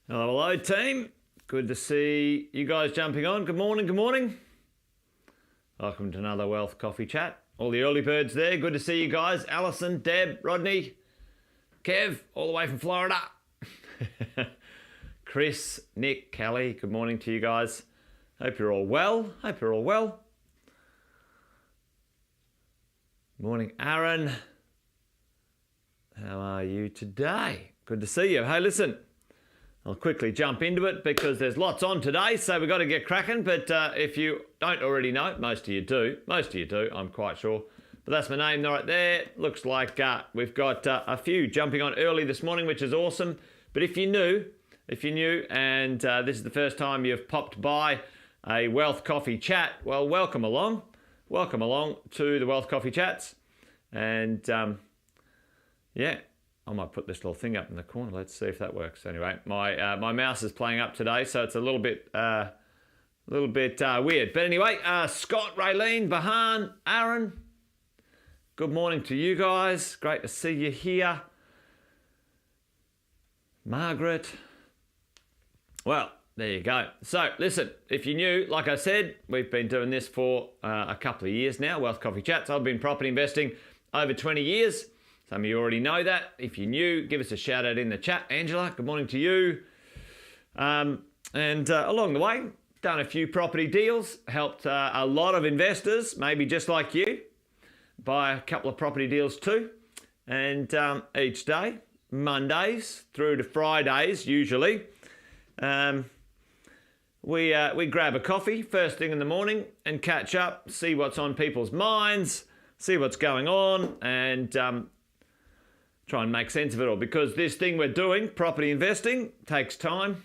Hello, team. Good to see you guys jumping on. Good morning, good morning. Welcome to another Wealth Coffee Chat. All the early birds there. Good to see you guys. Alison, Deb, Rodney, Kev, all the way from Florida. Chris, Nick, Kelly, good morning to you guys. Hope you're all well. Morning, Aaron. How are you today? Good to see you. Hey, listen. I'll quickly jump into it because there's lots on today, so we've got to get cracking. But if you don't already know, most of you do, I'm quite sure. But that's my name right there. Looks like we've got a few jumping on early this morning, which is awesome. But if you're new and this is the first time you've popped by a Wealth Coffee Chat, well, welcome along. Welcome along to the Wealth Coffee Chats. And yeah. I might put this little thing up in the corner. Let's see if that works. Anyway, my mouse is playing up today, so it's a little bit weird. But anyway, Scott, Raylene, Bahan, Aaron, good morning to you guys. Great to see you here. Margaret. Well, there you go. So listen, if you're new, like I said, we've been doing this for a couple of years now, Wealth Coffee Chats. I've been property investing over 20 years. Some of you already know that. If you're new, give us a shout out in the chat. Angela, good morning to you. And along the way, done a few property deals, helped a lot of investors, maybe just like you, buy a couple of property deals too. And each day, Mondays through to Fridays usually, we grab a coffee first thing in the morning and catch up, see what's on people's minds, see what's going on, and try and make sense of it all, because this thing we're doing, property investing, takes time.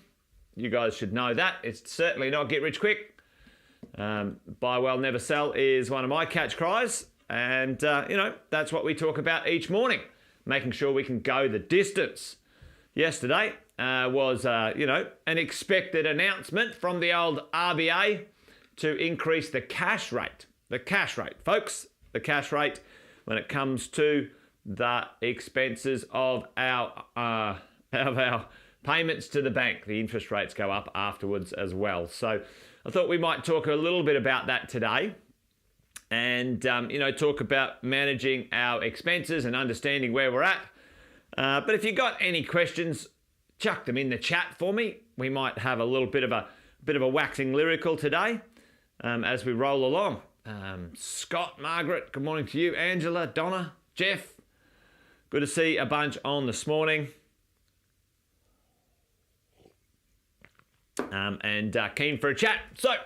You guys should know that. It's certainly not get rich quick. Buy well, never sell is one of my catch cries. And, that's what we talk about each morning, making sure we can go the distance. Yesterday was, an expected announcement from the old RBA to increase the cash rate. The cash rate, folks. The cash rate when it comes to the expenses of our payments to the bank. The interest rates go up afterwards as well. So I thought we might talk a little bit about that today, and talk about managing our expenses and understanding where we're at. But if you got any questions, chuck them in the chat for me. We might have a little bit of a waxing lyrical today as we roll along. Scott, Margaret, good morning to you. Angela, Donna, Jeff. Good to see a bunch on this morning. And keen for a chat. So,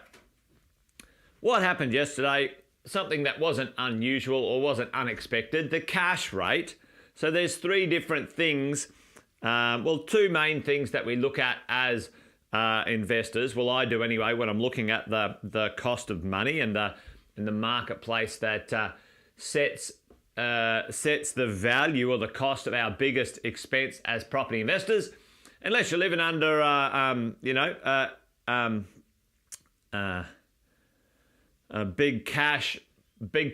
what happened yesterday? Something that wasn't unusual or wasn't unexpected. The cash rate. So there's three different things. Two main things that we look at as investors. Well, I do anyway when I'm looking at the cost of money and the marketplace that sets the value or the cost of our biggest expense as property investors. Unless you're living under, a big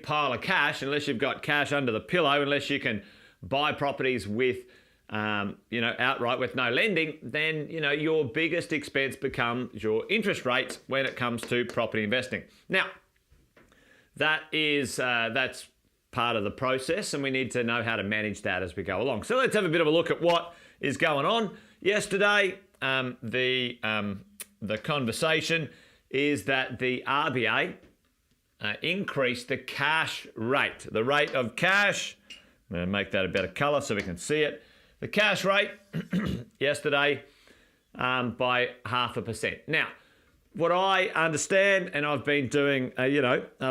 pile of cash, unless you've got cash under the pillow, unless you can buy properties with, outright with no lending, then, your biggest expense becomes your interest rate when it comes to property investing. Now, that's part of the process, and we need to know how to manage that as we go along. So let's have a bit of a look at what is going on. Yesterday, the conversation is that the RBA increased the cash rate, the rate of cash. I'm going to make that a better color so we can see it. The cash rate yesterday by 0.5%. Now, what I understand, and I've been doing, a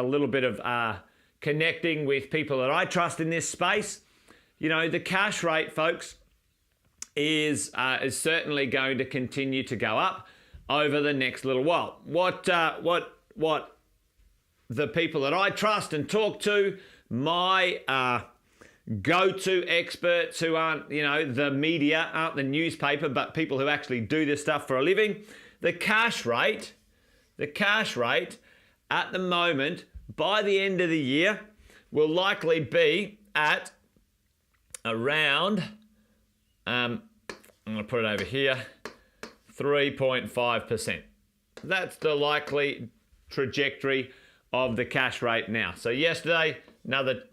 little bit of connecting with people that I trust in this space, the cash rate, folks, is certainly going to continue to go up over the next little while. What the people that I trust and talk to, my go-to experts who aren't, the media, aren't the newspaper, but people who actually do this stuff for a living, the cash rate at the moment, by the end of the year, will likely be at around, I'm going to put it over here, 3.5%. That's the likely trajectory of the cash rate now. So yesterday, another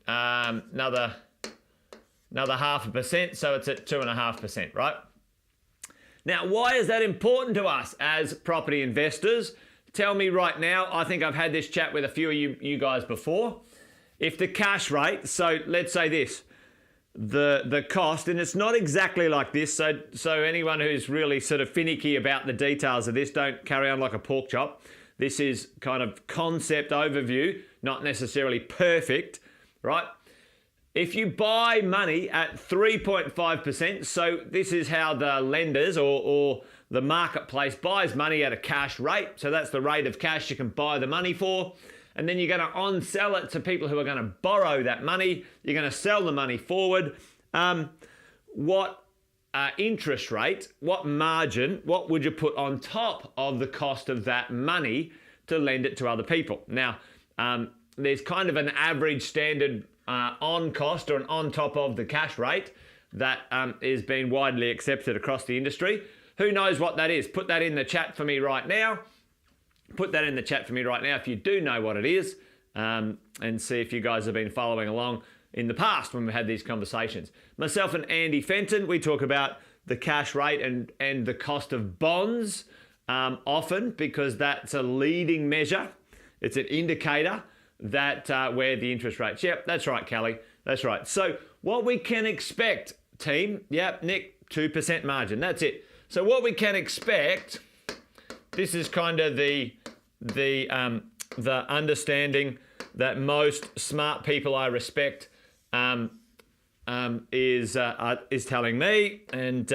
0.5%, so it's at 2.5%, right? Now, why is that important to us as property investors? Tell me right now. I think I've had this chat with a few of you guys before. If the cash rate, so let's say this, the cost, and it's not exactly like this, so anyone who's really sort of finicky about the details of this, don't carry on like a pork chop. This is kind of concept overview, not necessarily perfect, right? If you buy money at 3.5%, so this is how the lenders or the marketplace buys money at a cash rate. So that's the rate of cash you can buy the money for. And then you're going to on-sell it to people who are going to borrow that money. You're going to sell the money forward. What interest rate, what margin, what would you put on top of the cost of that money to lend it to other people? Now, there's kind of an average standard on cost or an on top of the cash rate that is being widely accepted across the industry. Who knows what that is? Put that in the chat for me right now. Put that in the chat for me right now if you do know what it is, and see if you guys have been following along in the past when we had these conversations. Myself and Andy Fenton, we talk about the cash rate and the cost of bonds often, because that's a leading measure. It's an indicator that where the interest rates. Yep, that's right, Kelly. That's right. So what we can expect, team, yep, Nick, 2% margin. That's it. So what we can expect, this is kind of the understanding that most smart people I respect is telling me, and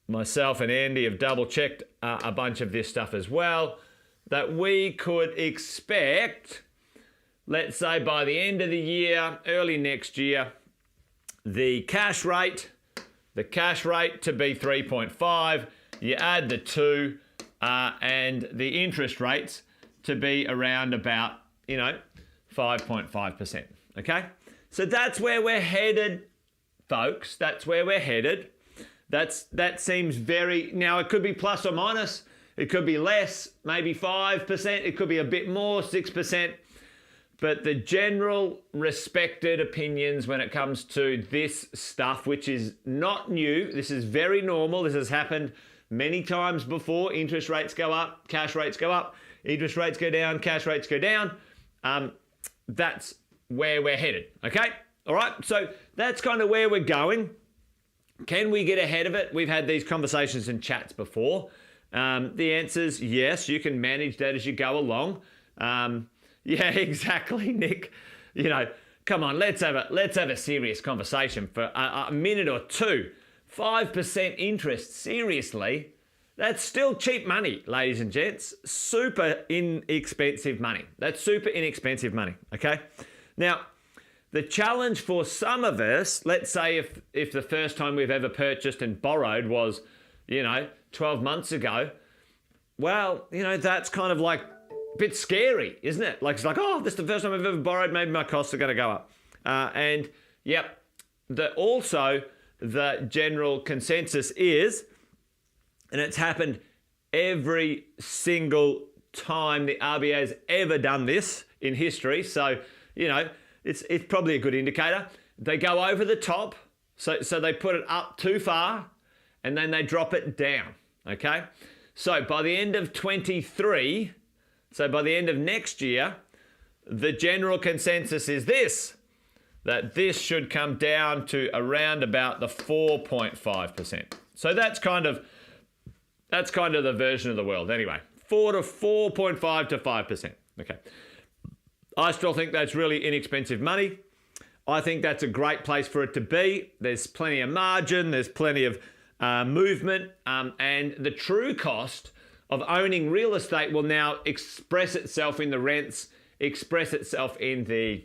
myself and Andy have double checked a bunch of this stuff as well, that we could expect, let's say by the end of the year, early next year, the cash rate to be 3.5, you add the 2, and the interest rates to be around about, 5.5%, okay? So that's where we're headed, folks. That's where we're headed. That seems very, now it could be plus or minus, it could be less, maybe 5%, it could be a bit more, 6%. But the general respected opinions when it comes to this stuff, which is not new, this is very normal, this has happened many times before. Interest rates go up, cash rates go up, interest rates go down, cash rates go down. That's where we're headed, okay? All right, so that's kind of where we're going. Can we get ahead of it? We've had these conversations and chats before. The answer is yes, you can manage that as you go along. Yeah, exactly, Nick. Come on, let's have a serious conversation for a minute or two. 5% interest, seriously? That's still cheap money, ladies and gents. Super inexpensive money. That's super inexpensive money, okay? Now, the challenge for some of us, let's say if the first time we've ever purchased and borrowed was, 12 months ago, well, that's kind of like a bit scary, isn't it? Like, it's like, oh, this is the first time I've ever borrowed, maybe my costs are going to go up. And yep, also the general consensus is, and it's happened every single time the RBA has ever done this in history, so, it's probably a good indicator. They go over the top, so they put it up too far, and then they drop it down, okay? So by the end of 23, so by the end of next year, the general consensus is that this should come down to around about the 4.5%. So that's kind of the version of the world anyway. 4.5 to 5%. Okay. I still think that's really inexpensive money. I think that's a great place for it to be. There's plenty of margin, there's plenty of movement, and the true cost of owning real estate will now express itself in the rents, express itself in the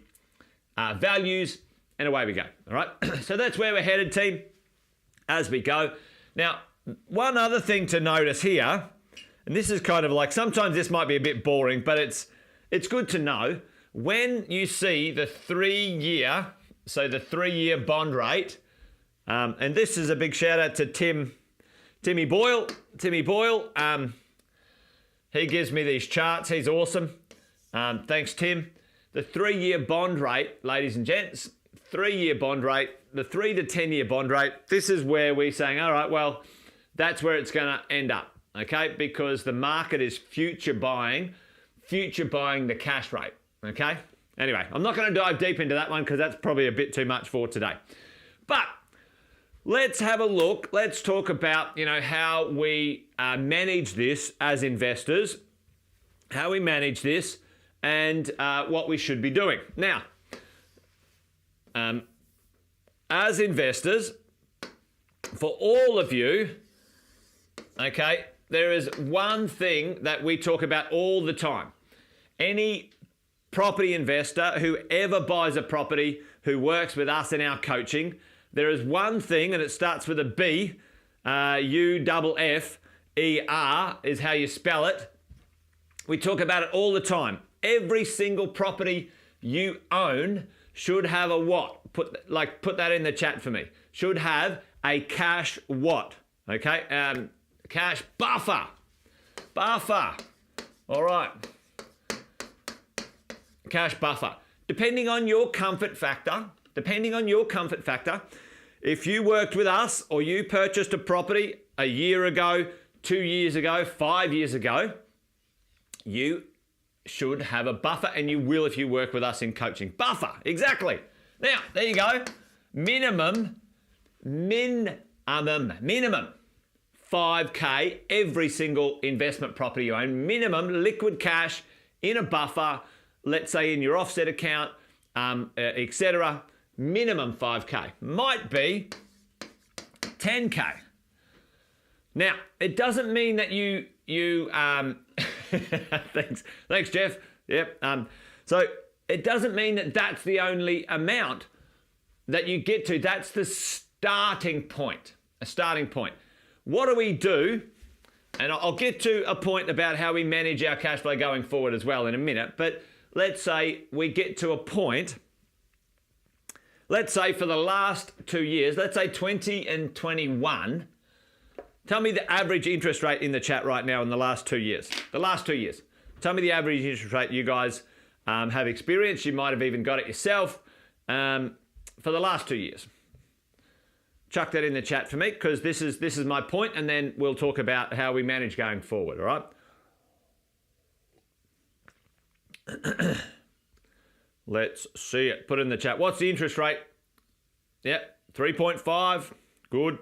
values, and away we go. All right. So that's where we're headed, team, as we go. Now, one other thing to notice here, and this is kind of like, sometimes this might be a bit boring, but it's good to know. When you see the 3-year bond rate, and this is a big shout out to Tim Timmy Boyle, he gives me these charts. He's awesome. Thanks, Tim. The 3-year bond rate, ladies and gents, 3-year bond rate, the 3 to 10-year bond rate, this is where we're saying, all right, well, that's where it's going to end up, okay? Because the market is future buying the cash rate, okay? Anyway, I'm not going to dive deep into that one because that's probably a bit too much for today. But let's have a look. Let's talk about, how we manage this as investors, how we manage this, and what we should be doing. Now, as investors, for all of you, okay, there is one thing that we talk about all the time. Any property investor who ever buys a property, who works with us in our coaching, there is one thing, and it starts with a B, U-F-F-E-R is how you spell it. We talk about it all the time. Every single property you own should have a what? Put that in the chat for me. Should have a cash what? Okay, cash buffer. Buffer. All right. Cash buffer. Depending on your comfort factor, if you worked with us or you purchased a property a year ago, 2 years ago, 5 years ago, you should have a buffer, and you will if you work with us in coaching. Buffer, exactly. Now, there you go. Minimum 5K every single investment property you own. Minimum liquid cash in a buffer, let's say in your offset account, etc. Minimum 5K. Might be 10K. Now, it doesn't mean that you thanks Jeff. Yep. So it doesn't mean that that's the only amount that you get to. That's the starting point. A starting point. What do we do? And I'll get to a point about how we manage our cash flow going forward as well in a minute. But let's say we get to a point. Let's say for the last 2 years, let's say 20 and 21. Tell me the average interest rate in the chat right now in the last 2 years. The last 2 years. Tell me the average interest rate you guys have experienced. You might have even got it yourself for the last 2 years. Chuck that in the chat for me, because this is my point, and then we'll talk about how we manage going forward, all right? Let's see it. Put it in the chat. What's the interest rate? Yep, 3.5. Good.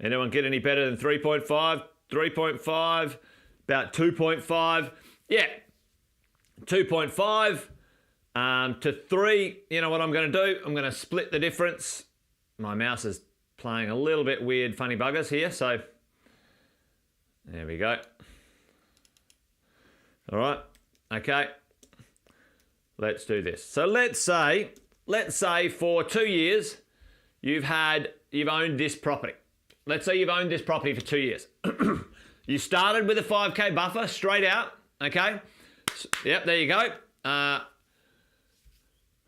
Anyone get any better than 3.5? 3.5, about 2.5. Yeah, 2.5 to 3. You know what I'm going to do? I'm going to split the difference. My mouse is playing a little bit weird, funny buggers here. So there we go. All right. Okay. Let's do this. So let's say for 2 years you've owned this property. Let's say you've owned this property for 2 years. You started with a 5K buffer straight out, okay? Yep, there you go.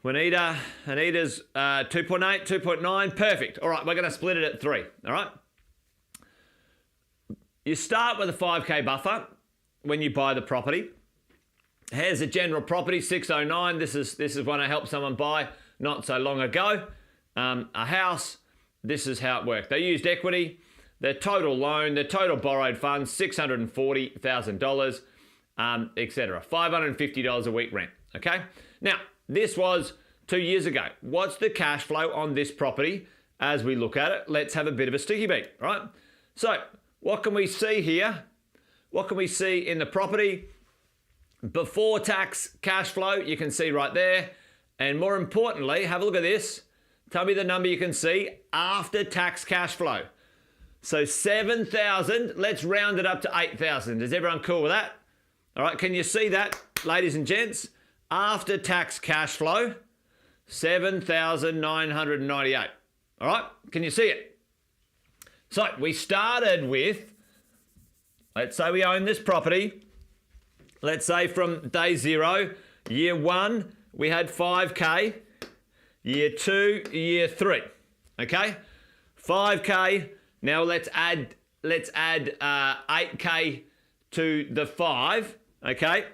Anita's 2.8, 2.9, perfect. All right, we're going to split it at 3, all right? You start with a 5K buffer when you buy the property. Here's a general property, 609. This is one I helped someone buy not so long ago. A house. This is how it worked. They used equity. Their total loan, their total borrowed funds, $640,000, etc. $550 a week rent, okay? Now, this was 2 years ago. What's the cash flow on this property as we look at it? Let's have a bit of a sticky beat, right? So, what can we see here? What can we see in the property? Before tax cash flow, you can see right there. And more importantly, have a look at this. Tell me the number you can see after tax cash flow. So 7,000, let's round it up to 8,000. Is everyone cool with that? All right, can you see that, ladies and gents? After tax cash flow, 7,998. All right, can you see it? So we started with, let's say we own this property. Let's say from day 0, year 1, we had 5K. Year 2, year 3. Okay, 5K. Now let's add 8K to the 5. Okay,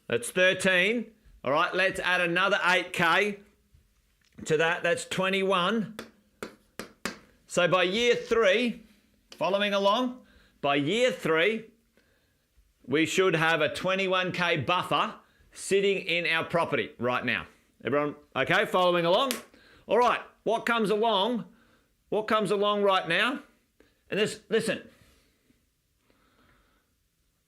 that's 13. All right, let's add another 8K to that. That's 21. So by year 3, following along, by year 3, we should have a 21K buffer sitting in our property right now. Everyone, okay, following along? All right, what comes along right now? And this, listen,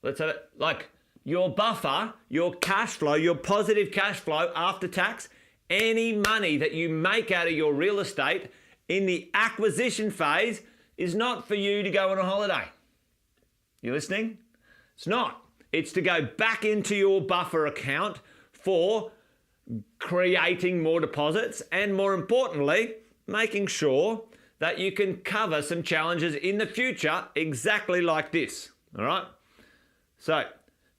let's have it, like your buffer, your cash flow, your positive cash flow after tax, any money that you make out of your real estate in the acquisition phase is not for you to go on a holiday. You listening? It's not. It's to go back into your buffer account for creating more deposits and, more importantly, making sure that you can cover some challenges in the future exactly like this. All right? So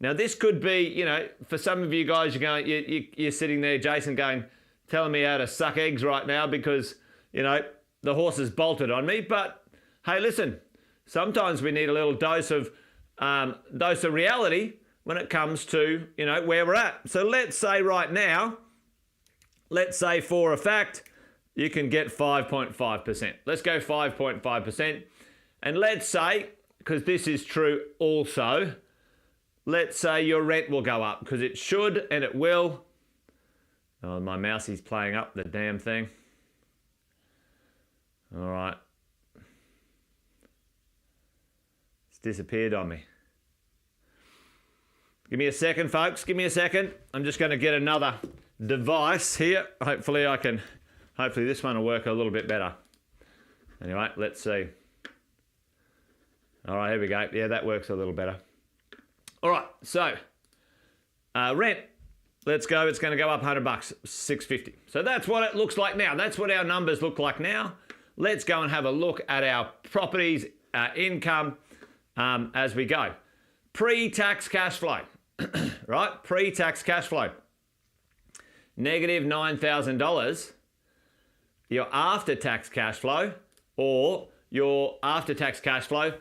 now this could be, you know, for some of you guys, you're sitting there, Jason, telling me how to suck eggs right now because, you know, the horse has bolted on me. But hey, listen, sometimes we need a little dose of reality when it comes to, you know, where we're at. So let's say right now, let's say for a fact, you can get 5.5%. Let's go 5.5%. And let's say, because this is true also, let's say your rent will go up, because it should and it will. Oh, my mousie's playing up the damn thing. All right. It's disappeared on me. Give me a second, folks. Give me a second. I'm just going to get another device here. Hopefully this one will work a little bit better. Anyway, let's see. All right, here we go. Yeah, that works a little better. All right, so rent. Let's go. It's going to go up $100, $650. So that's what it looks like now. That's what our numbers look like now. Let's go and have a look at our properties income as we go. Pre-tax cash flow, right? Pre-tax cash flow, negative $9,000. Your after-tax cash flow, or your after-tax cash flow,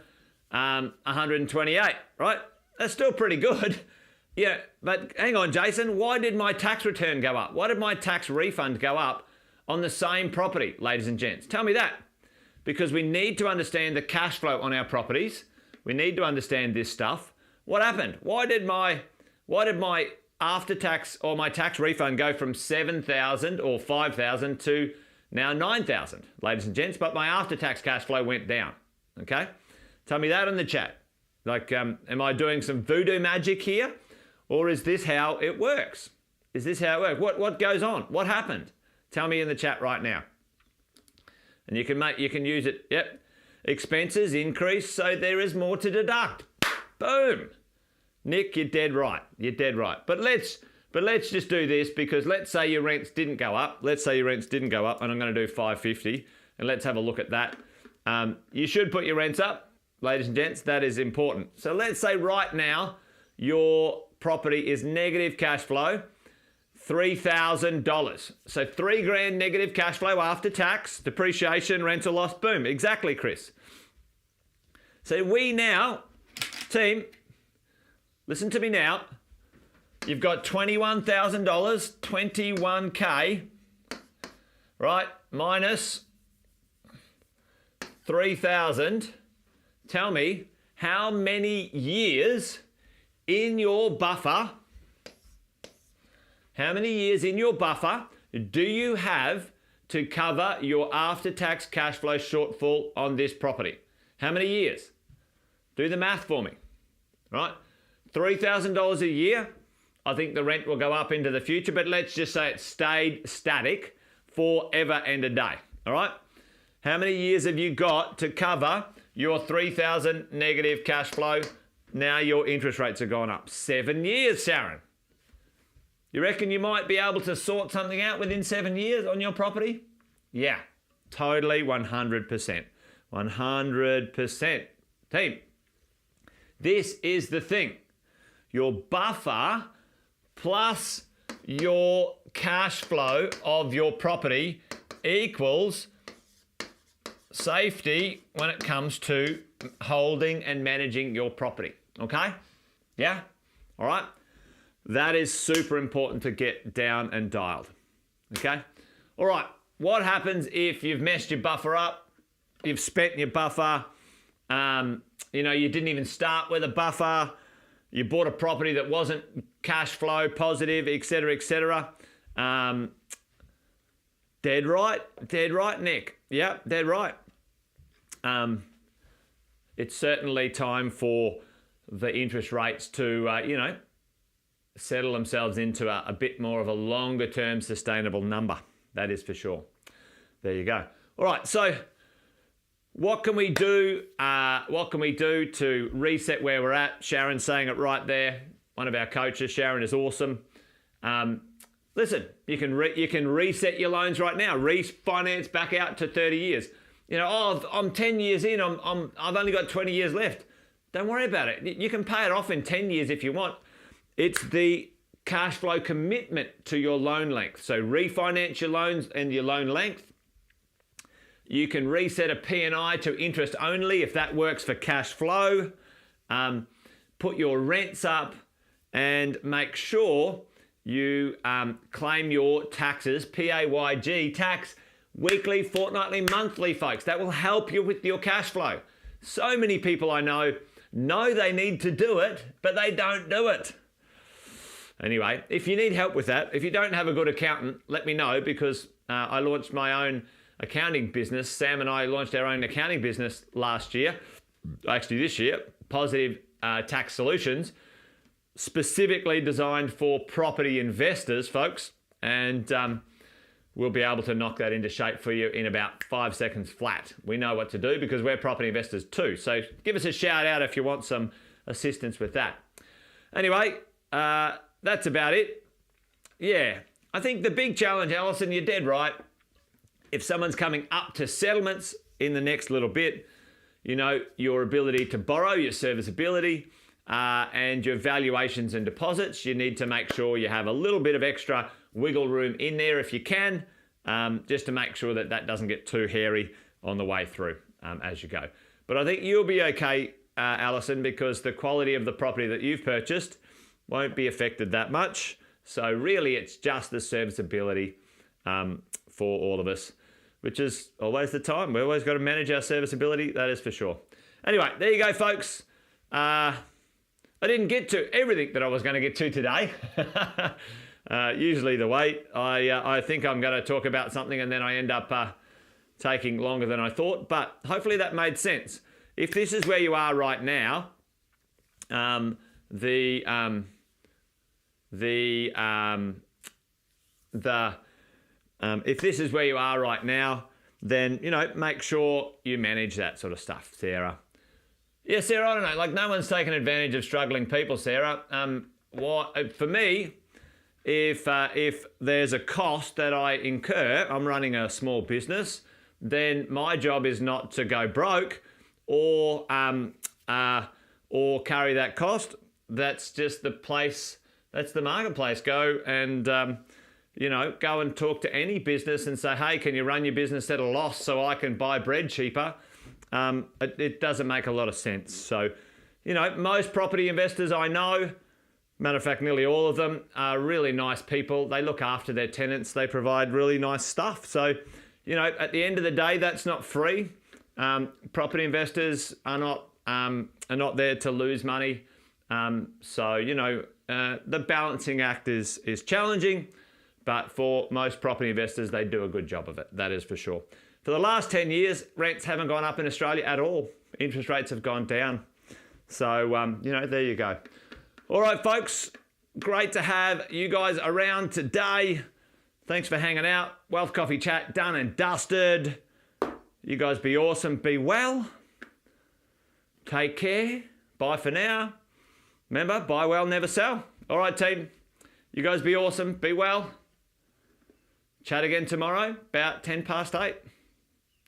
128, right? That's still pretty good. Yeah, but hang on, Jason, why did my tax return go up? Why did my tax refund go up on the same property, ladies and gents? Tell me that. Because we need to understand the cash flow on our properties. We need to understand this stuff. What happened? Why did my after-tax or my tax refund go from 7,000 or 5,000 to now 9,000, ladies and gents? But my after-tax cash flow went down, okay? Tell me that in the chat. Like, am I doing some voodoo magic here? Or is this how it works? Is this how it works? What goes on? What happened? Tell me in the chat right now. And you can use it. Yep. Expenses increase, so there is more to deduct. Boom. Nick, you're dead right. You're dead right. But let's just do this, because let's say your rents didn't go up. Let's say your rents didn't go up, and I'm going to do 550, and let's have a look at that. You should put your rents up, ladies and gents. That is important. So let's say right now your property is negative cash flow, $3,000. So $3,000 negative cash flow after tax, depreciation, rental loss. Boom. Exactly, Chris. So we now, team, listen to me now. You've got $21,000, 21K, right? Minus 3,000. Tell me, how many years in your buffer, do you have to cover your after-tax cash flow shortfall on this property? How many years? Do the math for me, right? $3,000 a year. I think the rent will go up into the future, but let's just say it stayed static forever and a day, all right? How many years have you got to cover your 3,000 negative cash flow? Now your interest rates have gone up. 7 years, Sharon. You reckon you might be able to sort something out within 7 years on your property? Yeah, totally, 100%. 100%. Team, this is the thing. Your buffer plus your cash flow of your property equals safety when it comes to holding and managing your property. Okay? Yeah? All right? That is super important to get down and dialed. Okay? All right. What happens if you've messed your buffer up? You've spent your buffer. You didn't even start with a buffer. You bought a property that wasn't cash flow positive, etc., etc. Dead right, Nick. Yeah, dead right. It's certainly time for the interest rates to, settle themselves into a bit more of a longer term sustainable number. That is for sure. There you go. All right, so what can we do? What can we do to reset where we're at? Sharon's saying it right there. One of our coaches, Sharon, is awesome. Listen, you can reset your loans right now. Refinance back out to 30 years. I'm 10 years in. I've only got 20 years left. Don't worry about it. You can pay it off in 10 years if you want. It's the cash flow commitment to your loan length. So refinance your loans and your loan length. You can reset a P&I to interest only if that works for cash flow. Put your rents up and make sure you claim your taxes, PAYG tax, weekly, fortnightly, monthly, folks. That will help you with your cash flow. So many people I know they need to do it, but they don't do it. Anyway, if you need help with that, if you don't have a good accountant, let me know, because I launched my own accounting business. Sam and I launched our own accounting business last year, actually this year, Positive Tax Solutions, specifically designed for property investors, folks. And we'll be able to knock that into shape for you in about 5 seconds flat. We know what to do because we're property investors too. So give us a shout out if you want some assistance with that. Anyway, that's about it. Yeah, I think the big challenge, Alison, you're dead right. If someone's coming up to settlements in the next little bit, your ability to borrow, your serviceability, and your valuations and deposits, you need to make sure you have a little bit of extra wiggle room in there if you can, just to make sure that doesn't get too hairy on the way through as you go. But I think you'll be okay, Alison, because the quality of the property that you've purchased won't be affected that much. So really it's just the serviceability for all of us, which is always the time. We always got to manage our serviceability, that is for sure. Anyway, there you go, folks. I didn't get to everything that I was going to get to today. Usually the way. I think I'm going to talk about something and then I end up taking longer than I thought, but hopefully that made sense. If this is where you are right now, if this is where you are right now, then, make sure you manage that sort of stuff, Sarah. Yeah, Sarah, I don't know. Like, no one's taken advantage of struggling people, Sarah. For me, if there's a cost that I incur, I'm running a small business, then my job is not to go broke or carry that cost. That's just the place. That's the marketplace. Go and go and talk to any business and say, hey, can you run your business at a loss so I can buy bread cheaper? It doesn't make a lot of sense. So, most property investors I know, matter of fact, nearly all of them are really nice people. They look after their tenants. They provide really nice stuff. So, at the end of the day, that's not free. Property investors are not there to lose money. The balancing act is challenging, but for most property investors, they do a good job of it. That is for sure. For the last 10 years, rents haven't gone up in Australia at all. Interest rates have gone down. So, there you go. All right, folks, great to have you guys around today. Thanks for hanging out. Wealth Coffee Chat done and dusted. You guys be awesome. Be well. Take care. Bye for now. Remember, buy well, never sell. All right, team. You guys be awesome. Be well. Chat again tomorrow, about 8:10.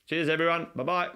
Cheers, everyone. Bye-bye.